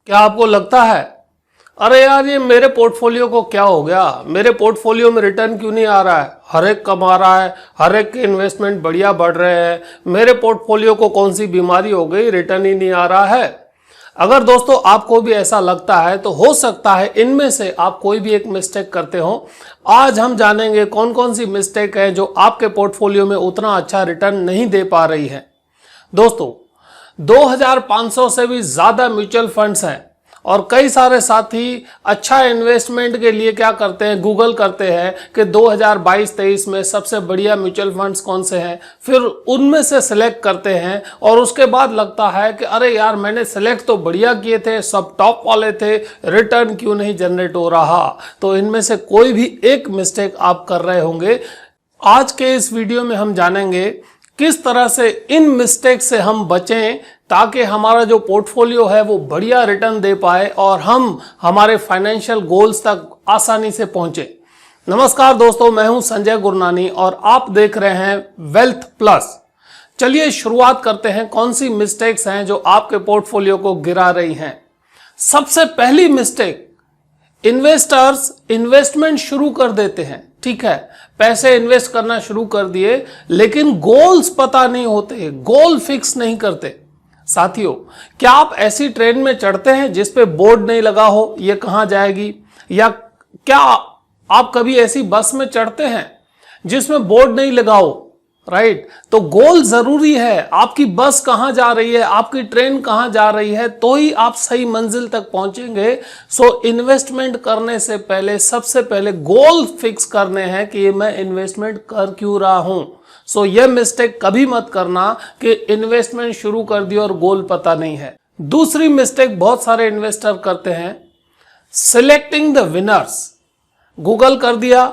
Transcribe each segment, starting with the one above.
क्या आपको लगता है अरे यार ये मेरे पोर्टफोलियो को क्या हो गया, मेरे पोर्टफोलियो में रिटर्न क्यों नहीं आ रहा है, हर एक कमा रहा है, हर एक के इन्वेस्टमेंट बढ़िया बढ़ रहे हैं, मेरे पोर्टफोलियो को कौन सी बीमारी हो गई, रिटर्न ही नहीं आ रहा है। अगर दोस्तों आपको भी ऐसा लगता है तो हो सकता है इनमें से आप कोई भी एक मिस्टेक करते हो। आज हम जानेंगे कौन कौन सी मिस्टेक है जो आपके पोर्टफोलियो में उतना अच्छा रिटर्न नहीं दे पा रही है। दोस्तों 2500 से भी ज्यादा म्यूचुअल फंड्स हैं और कई सारे साथी अच्छा इन्वेस्टमेंट के लिए क्या करते हैं, गूगल करते हैं कि 2022-23 में सबसे बढ़िया म्यूचुअल फंड्स कौन से हैं, फिर उनमें से सिलेक्ट करते हैं और उसके बाद लगता है कि अरे यार मैंने सिलेक्ट तो बढ़िया किए थे, सब टॉप वाले थे, रिटर्न क्यों नहीं जनरेट हो रहा। तो इनमें से कोई भी एक मिस्टेक आप कर रहे होंगे। आज के इस वीडियो में हम जानेंगे किस तरह से इन मिस्टेक से हम बचें ताकि हमारा जो पोर्टफोलियो है वो बढ़िया रिटर्न दे पाए और हम हमारे फाइनेंशियल गोल्स तक आसानी से पहुंचे। नमस्कार दोस्तों, मैं हूं संजय गुरनानी और आप देख रहे हैं वेल्थ प्लस। चलिए शुरुआत करते हैं कौन सी मिस्टेक्स हैं जो आपके पोर्टफोलियो को गिरा रही हैं। सबसे पहली मिस्टेक, इन्वेस्टर्स इन्वेस्टमेंट शुरू कर देते हैं, ठीक है, पैसे इन्वेस्ट करना शुरू कर दिए लेकिन गोल्स पता नहीं होते, गोल फिक्स नहीं करते। साथियों, क्या आप ऐसी ट्रेन में चढ़ते हैं जिस पे बोर्ड नहीं लगा हो ये कहां जाएगी, या क्या आप कभी ऐसी बस में चढ़ते हैं जिसमें बोर्ड नहीं लगा हो, राइट। तो गोल जरूरी है, आपकी बस कहां जा रही है, आपकी ट्रेन कहां जा रही है, तो ही आप सही मंजिल तक पहुंचेंगे। सो इन्वेस्टमेंट करने से पहले सबसे पहले गोल फिक्स करने हैं कि मैं इन्वेस्टमेंट कर क्यों रहा हूं। सो यह मिस्टेक कभी मत करना कि इन्वेस्टमेंट शुरू कर दिया और गोल पता नहीं है। दूसरी मिस्टेक बहुत सारे इन्वेस्टर करते हैं, सिलेक्टिंग द विनर्स। गूगल कर दिया,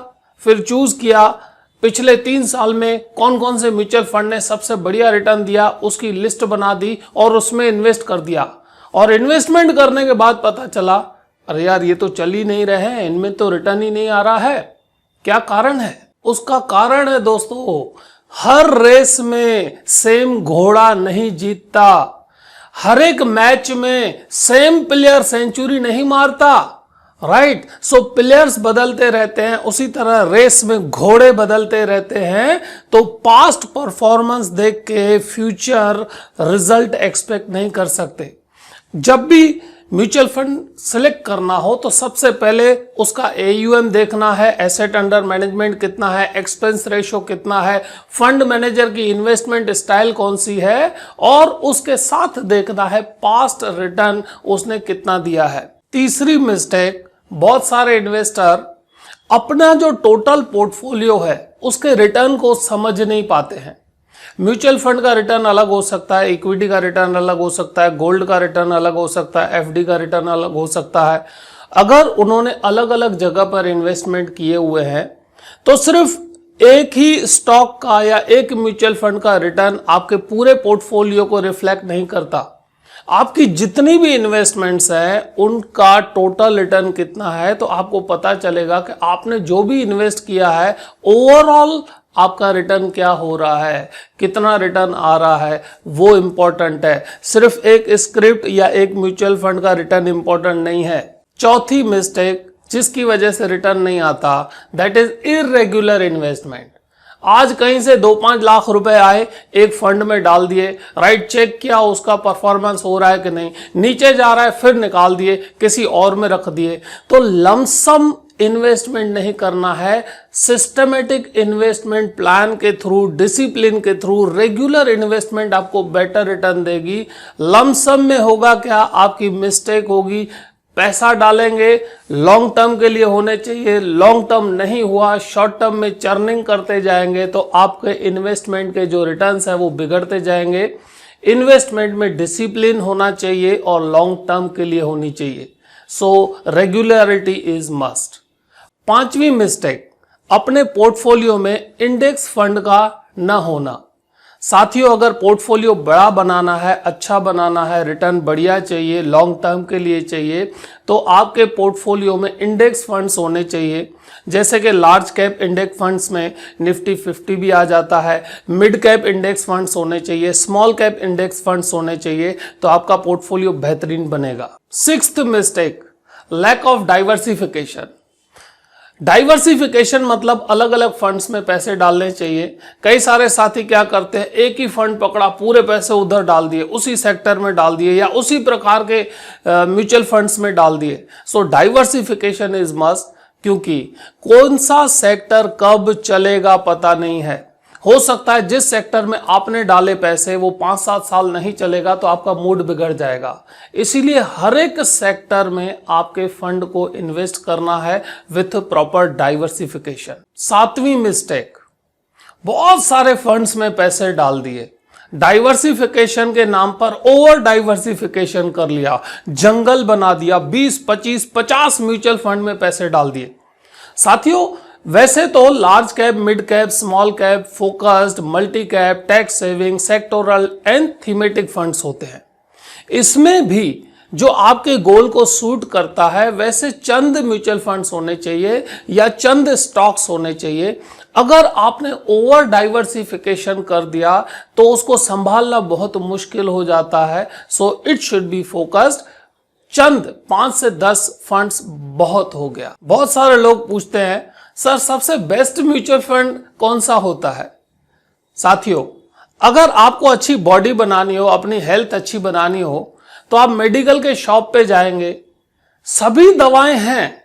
फिर चूज किया पिछले 3 साल में कौन कौन से म्यूचुअल फंड ने सबसे बढ़िया रिटर्न दिया, उसकी लिस्ट बना दी और उसमें इन्वेस्ट कर दिया। और इन्वेस्टमेंट करने के बाद पता चला अरे यार ये तो चल ही नहीं रहे हैं, इनमें तो रिटर्न ही नहीं आ रहा है। क्या कारण है? उसका कारण है दोस्तों, हर रेस में सेम घोड़ा नहीं जीतता, हर एक मैच में सेम प्लेयर सेंचुरी नहीं मारता, राइट। सो प्लेयर्स बदलते रहते हैं, उसी तरह रेस में घोड़े बदलते रहते हैं। तो पास्ट परफॉर्मेंस देख के फ्यूचर रिजल्ट एक्सपेक्ट नहीं कर सकते। जब भी म्यूचुअल फंड सिलेक्ट करना हो तो सबसे पहले उसका AUM देखना है, एसेट अंडर मैनेजमेंट कितना है, एक्सपेंस रेशो कितना है, फंड मैनेजर की इन्वेस्टमेंट स्टाइल कौन सी है, और उसके साथ देखना है पास्ट रिटर्न उसने कितना दिया है। तीसरी मिस्टेक, बहुत सारे इन्वेस्टर अपना जो टोटल पोर्टफोलियो है उसके रिटर्न को समझ नहीं पाते हैं। म्यूचुअल फंड का रिटर्न अलग हो सकता है, इक्विटी का रिटर्न अलग हो सकता है, गोल्ड का रिटर्न अलग हो सकता है, FD का रिटर्न अलग हो सकता है। अगर उन्होंने अलग अलग जगह पर इन्वेस्टमेंट किए हुए हैं तो सिर्फ एक ही स्टॉक का या एक म्यूचुअल फंड का रिटर्न आपके पूरे पोर्टफोलियो को रिफ्लेक्ट नहीं करता। आपकी जितनी भी इन्वेस्टमेंट्स हैं उनका टोटल रिटर्न कितना है तो आपको पता चलेगा कि आपने जो भी इन्वेस्ट किया है ओवरऑल आपका रिटर्न क्या हो रहा है, कितना रिटर्न आ रहा है, वो इंपॉर्टेंट है। सिर्फ एक स्क्रिप्ट या एक म्यूचुअल फंड का रिटर्न इंपॉर्टेंट नहीं है। चौथी मिस्टेक जिसकी वजह से रिटर्न नहीं आता, दैट इज इर्रेगुलर इन्वेस्टमेंट। आज कहीं से 2-5 लाख रुपए आए, एक फंड में डाल दिए, राइट, चेक किया उसका परफॉर्मेंस हो रहा है कि नहीं, नीचे जा रहा है फिर निकाल दिए, किसी और में रख दिए। तो लमसम इन्वेस्टमेंट नहीं करना है, सिस्टमेटिक इन्वेस्टमेंट प्लान के थ्रू, डिसिप्लिन के थ्रू, रेगुलर इन्वेस्टमेंट आपको बेटर रिटर्न देगी। लमसम में होगा क्या, आपकी मिस्टेक होगी, पैसा डालेंगे लॉन्ग टर्म के लिए होने चाहिए, लॉन्ग टर्म नहीं हुआ, शॉर्ट टर्म में चर्निंग करते जाएंगे तो आपके इन्वेस्टमेंट के जो रिटर्न्स हैं वो बिगड़ते जाएंगे। इन्वेस्टमेंट में डिसिप्लिन होना चाहिए और लॉन्ग टर्म के लिए होनी चाहिए। सो रेगुलरिटी इज मस्ट। 5वीं मिस्टेक, अपने पोर्टफोलियो में इंडेक्स फंड का न होना। साथियों, अगर पोर्टफोलियो बड़ा बनाना है, अच्छा बनाना है, रिटर्न बढ़िया चाहिए, लॉन्ग टर्म के लिए चाहिए, तो आपके पोर्टफोलियो में इंडेक्स फंड्स होने चाहिए। जैसे कि लार्ज कैप इंडेक्स फंड्स में निफ्टी 50 भी आ जाता है, मिड कैप इंडेक्स फंड्स होने चाहिए, स्मॉल कैप इंडेक्स फंड्स होने चाहिए, तो आपका पोर्टफोलियो बेहतरीन बनेगा। Sixth mistake, lack of diversification. Diversification मतलब अलग अलग फंड्स में पैसे डालने चाहिए। कई सारे साथी क्या करते हैं, एक ही फंड पकड़ा, पूरे पैसे उधर डाल दिए, उसी सेक्टर में डाल दिए या उसी प्रकार के म्यूचुअल फंड्स में डाल दिए। सो डाइवर्सिफिकेशन इज मस्ट, क्योंकि कौन सा सेक्टर कब चलेगा पता नहीं है। हो सकता है जिस सेक्टर में आपने डाले पैसे वो 5-7 साल नहीं चलेगा, तो आपका मूड बिगड़ जाएगा। इसीलिए हर एक सेक्टर में आपके फंड को इन्वेस्ट करना है विथ प्रॉपर डाइवर्सिफिकेशन। सातवीं मिस्टेक, बहुत सारे फंड्स में पैसे डाल दिए, डाइवर्सिफिकेशन के नाम पर ओवर डाइवर्सिफिकेशन कर लिया, जंगल बना दिया, 20, 25, 50 म्यूचुअल फंड में पैसे डाल दिए। साथियों, वैसे तो large cap, mid cap, small cap, focused, multi cap, tax saving, sectoral and thematic funds होते हैं। इसमें भी जो आपके गोल को सूट करता है वैसे चंद म्यूचुअल फंड्स होने चाहिए या चंद स्टॉक्स होने चाहिए। अगर आपने ओवर डाइवर्सिफिकेशन कर दिया तो उसको संभालना बहुत मुश्किल हो जाता है। So it should be focused. चंद 5 से 10 फंड्स बहुत हो गया। बहुत सारे लोग पूछते हैं, सर सबसे बेस्ट म्यूचुअल फंड कौन सा होता है? साथियों, अगर आपको अच्छी बॉडी बनानी हो, अपनी हेल्थ अच्छी बनानी हो, तो आप मेडिकल के शॉप पे जाएंगे, सभी दवाएं हैं,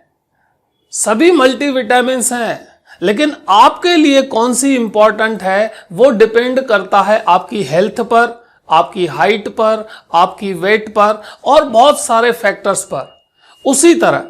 सभी मल्टीविटामिन्स हैं, लेकिन आपके लिए कौन सी इंपॉर्टेंट है वो डिपेंड करता है आपकी हेल्थ पर, आपकी हाइट पर, आपकी वेट पर और बहुत सारे फैक्टर्स पर। उसी तरह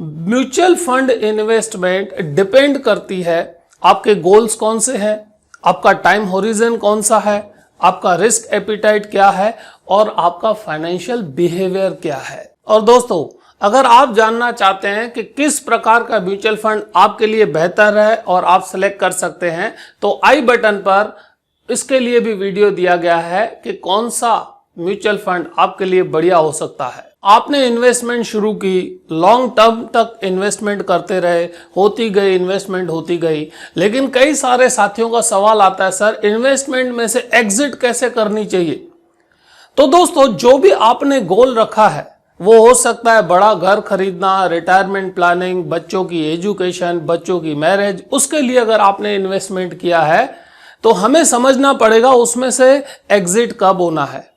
म्यूचुअल फंड इन्वेस्टमेंट डिपेंड करती है आपके गोल्स कौन से हैं, आपका टाइम होरिजन कौन सा है, आपका रिस्क एपिटाइट क्या है और आपका फाइनेंशियल बिहेवियर क्या है। और दोस्तों, अगर आप जानना चाहते हैं कि किस प्रकार का म्यूचुअल फंड आपके लिए बेहतर है और आप सेलेक्ट कर सकते हैं, तो आई बटन पर इसके लिए भी वीडियो दिया गया है कि कौन सा म्यूचुअल फंड आपके लिए बढ़िया हो सकता है। आपने इन्वेस्टमेंट शुरू की, लॉन्ग टर्म तक इन्वेस्टमेंट करते रहे, होती गई इन्वेस्टमेंट होती गई, लेकिन कई सारे साथियों का सवाल आता है, सर इन्वेस्टमेंट में से एग्जिट कैसे करनी चाहिए? तो दोस्तों, जो भी आपने गोल रखा है वो हो सकता है बड़ा घर खरीदना, रिटायरमेंट प्लानिंग, बच्चों की एजुकेशन, बच्चों की मैरिज, उसके लिए अगर आपने इन्वेस्टमेंट किया है तो हमें समझना पड़ेगा उसमें से एग्जिट कब होना है।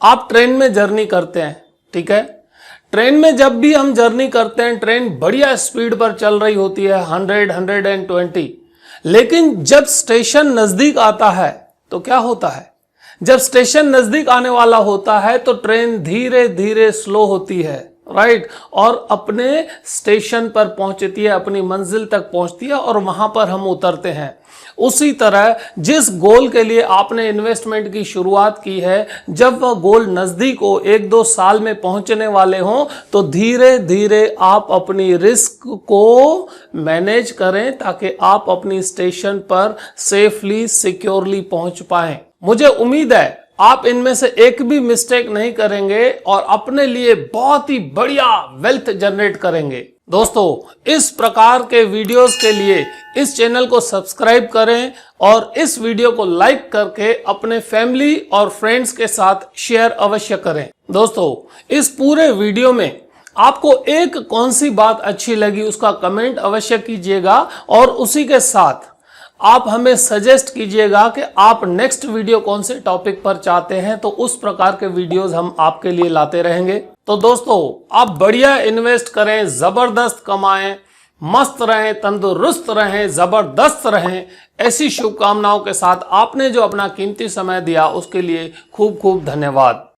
आप ट्रेन में जर्नी करते हैं, ठीक है, ट्रेन में जब भी हम जर्नी करते हैं, ट्रेन बढ़िया स्पीड पर चल रही होती है, 100, 120, लेकिन जब स्टेशन नजदीक आता है तो क्या होता है? जब स्टेशन नजदीक आने वाला होता है तो ट्रेन धीरे धीरे स्लो होती है, राइट, और अपने स्टेशन पर पहुंचती है, अपनी मंजिल तक पहुंचती है और वहां पर हम उतरते हैं। उसी तरह जिस गोल के लिए आपने इन्वेस्टमेंट की शुरुआत की है, जब वह गोल नजदीक हो, 1-2 साल में पहुंचने वाले हों, तो धीरे धीरे आप अपनी रिस्क को मैनेज करें ताकि आप अपनी स्टेशन पर सेफली, सिक्योरली पहुंच पाएं। मुझे उम्मीद है आप इनमें से एक भी मिस्टेक नहीं करेंगे और अपने लिए बहुत ही बढ़िया वेल्थ जनरेट करेंगे। दोस्तों, इस प्रकार के वीडियोस के लिए इस चैनल को सब्सक्राइब करें और इस वीडियो को लाइक करके अपने फैमिली और फ्रेंड्स के साथ शेयर अवश्य करें। दोस्तों, इस पूरे वीडियो में आपको एक कौन सी बात अच्छी लगी उसका कमेंट अवश्य कीजिएगा और उसी के साथ आप हमें सजेस्ट कीजिएगा कि आप नेक्स्ट वीडियो कौन से टॉपिक पर चाहते हैं, तो उस प्रकार के वीडियोस हम आपके लिए लाते रहेंगे। तो दोस्तों, आप बढ़िया इन्वेस्ट करें, जबरदस्त कमाएं, मस्त रहें, तंदुरुस्त रहें, जबरदस्त रहें, ऐसी शुभकामनाओं के साथ आपने जो अपना कीमती समय दिया उसके लिए खूब खूब धन्यवाद।